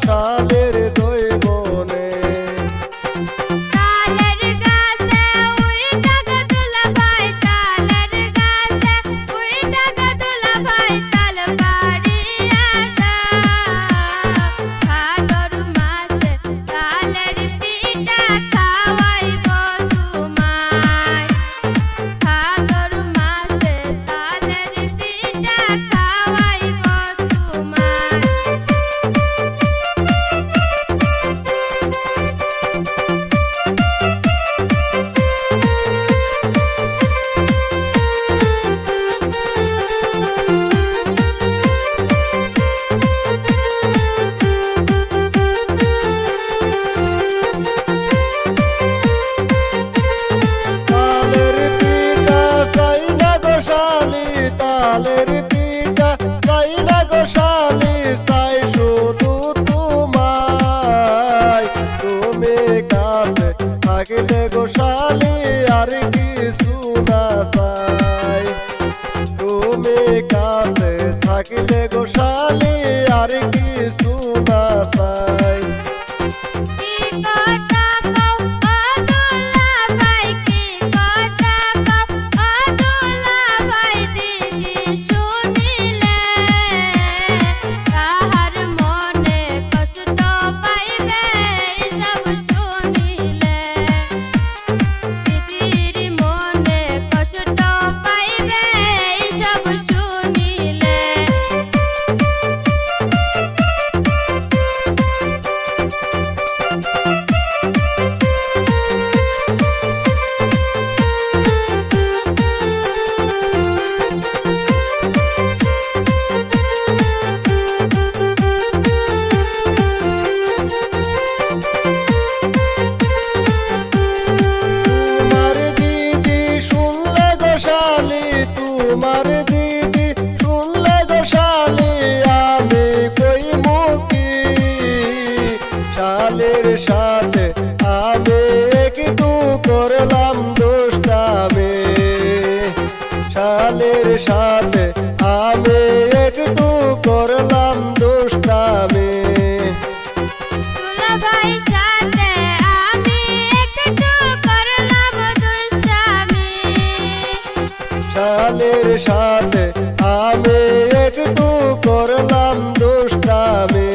শালের দুই বনে। তালের পিঠা চাই না গো শালি, চাই শুধু তোমায়। তুমি কাছে থাকলে গো শালি আর কিছু না চাই। তুমি কাছে থাকলে গো শালি আর কিছু না চাই। তোমার দিদি শুনলে গো শালি আমি কই মুখি, শালের সাথে আমি একটু করলাম দুষ্টামি। শালের সাথে আমি একটু করলাম দুষ্টামি। শালের সাথে আমি একটু করলাম দুষ্টামি।